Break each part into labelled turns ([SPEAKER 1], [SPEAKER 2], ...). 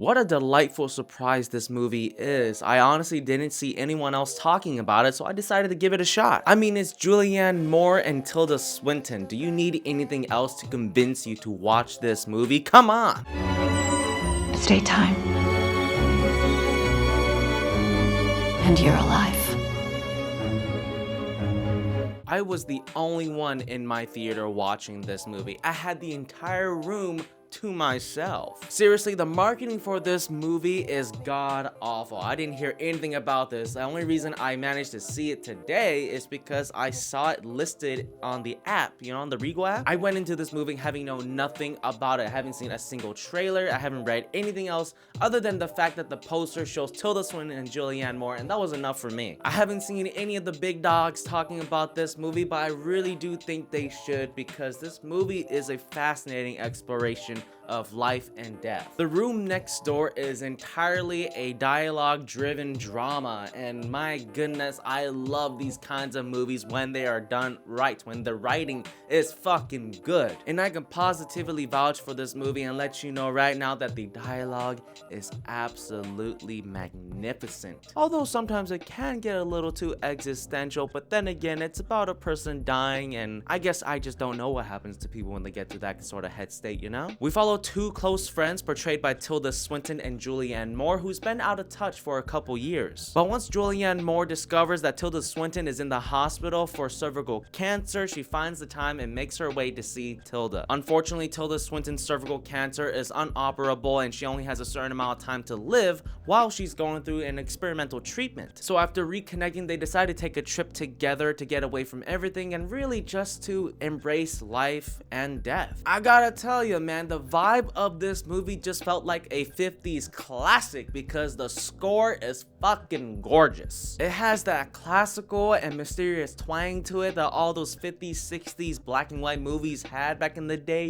[SPEAKER 1] What a delightful surprise this movie is. I honestly didn't see anyone else talking about it, so I decided to give it a shot. I mean, it's Julianne Moore and Tilda Swinton. Do you need anything else to convince you to watch this movie? Come on!
[SPEAKER 2] It's daytime. And you're alive.
[SPEAKER 1] I was the only one in my theater watching this movie. I had the entire room to myself. Seriously, the marketing for this movie is god awful. I didn't hear anything about this. The only reason I managed to see it today is because I saw it listed on the app, on the Regal app. I went into this movie having known nothing about it. I haven't seen a single trailer. I haven't read anything else other than the fact that the poster shows Tilda Swinton and Julianne Moore, and that was enough for me. I haven't seen any of the big dogs talking about this movie, but I really do think they should, because this movie is a fascinating exploration of life and death. The Room Next Door is entirely a dialogue-driven drama, and my goodness, I love these kinds of movies when they are done right, when the writing is fucking good. And I can positively vouch for this movie and let you know right now that the dialogue is absolutely magnificent. Although sometimes it can get a little too existential, but then again, it's about a person dying, and I guess I just don't know what happens to people when they get to that sort of head state, We follow two close friends portrayed by Tilda Swinton and Julianne Moore, who's been out of touch for a couple years. But once Julianne Moore discovers that Tilda Swinton is in the hospital for cervical cancer, she finds the time and makes her way to see Tilda. Unfortunately, Tilda Swinton's cervical cancer is unoperable, and she only has a certain amount of time to live while she's going through an experimental treatment. So after reconnecting, they decide to take a trip together to get away from everything and really just to embrace life and death. I gotta tell you, man, the vibe of this movie just felt like a 50s classic because the score is fucking gorgeous. It has that classical and mysterious twang to it that all those 50s, 60s black and white movies had back in the day,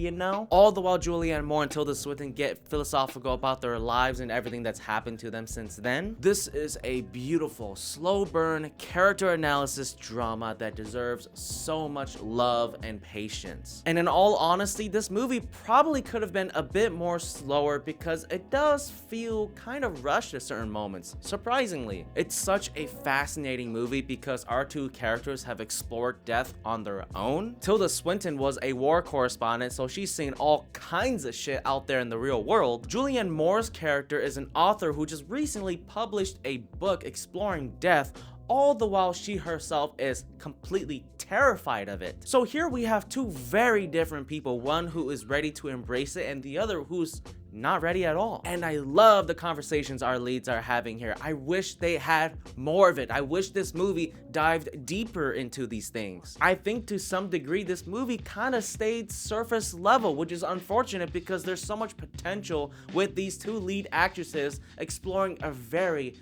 [SPEAKER 1] All the while Julianne Moore and Tilda Swinton get philosophical about their lives and everything that's happened to them since then. This is a beautiful, slow burn character analysis drama that deserves so much love and patience. And in all honesty, this movie probably could have been a bit more slower because it does feel kind of rushed at certain moments, surprisingly. It's such a fascinating movie because our two characters have explored death on their own. Tilda Swinton was a war correspondent, so she's seen all kinds of shit out there in the real world. Julianne Moore's character is an author who just recently published a book exploring death, all the while she herself is completely terrified of it. So here we have two very different people, one who is ready to embrace it and the other who's not ready at all. And I love the conversations our leads are having here. I wish they had more of it. I wish this movie dived deeper into these things. I think to some degree this movie kind of stayed surface level, which is unfortunate because there's so much potential with these two lead actresses exploring a very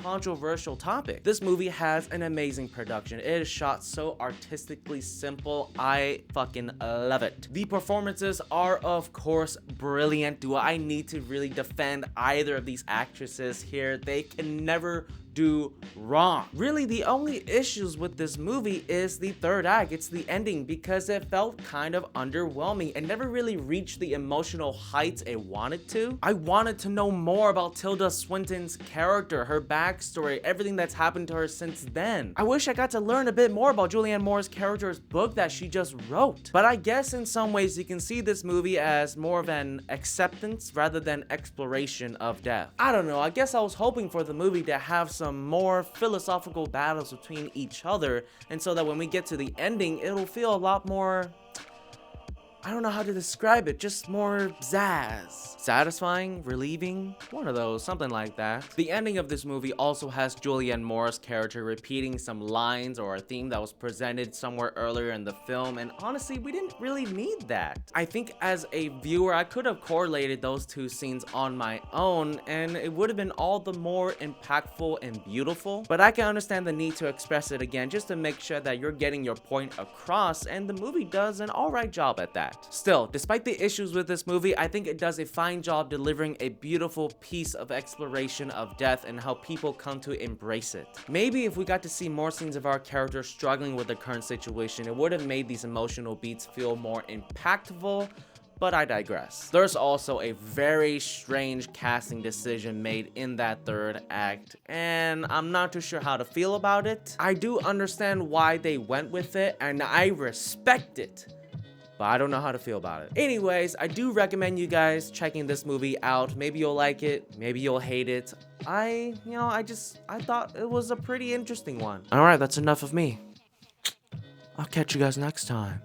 [SPEAKER 1] controversial topic. This movie has an amazing production. It is shot so artistically simple. I fucking love it. The performances are of course brilliant. Do I need to really defend either of these actresses here? They can never do wrong. Really, the only issues with this movie is the third act. It's the ending, because it felt kind of underwhelming and never really reached the emotional heights it wanted to. I wanted to know more about Tilda Swinton's character, her backstory, everything that's happened to her since then. I wish I got to learn a bit more about Julianne Moore's character's book that she just wrote. But I guess in some ways you can see this movie as more of an acceptance rather than exploration of death. I don't know, I guess I was hoping for the movie to have some more philosophical battles between each other, and so that when we get to the ending, it'll feel a lot more, I don't know how to describe it, just more zazz. Satisfying, relieving, one of those, something like that. The ending of this movie also has Julianne Moore's character repeating some lines or a theme that was presented somewhere earlier in the film, and honestly, we didn't really need that. I think as a viewer, I could have correlated those two scenes on my own, and it would have been all the more impactful and beautiful, but I can understand the need to express it again just to make sure that you're getting your point across, and the movie does an alright job at that. Still, despite the issues with this movie, I think it does a fine job delivering a beautiful piece of exploration of death and how people come to embrace it. Maybe if we got to see more scenes of our characters struggling with the current situation, it would have made these emotional beats feel more impactful, But I digress. There's also a very strange casting decision made in that third act, and I'm not too sure how to feel about it. I do understand why they went with it, and I respect it, but I don't know how to feel about it. Anyways, I do recommend you guys checking this movie out. Maybe you'll like it, maybe you'll hate it. I thought it was a pretty interesting one. All right, that's enough of me. I'll catch you guys next time.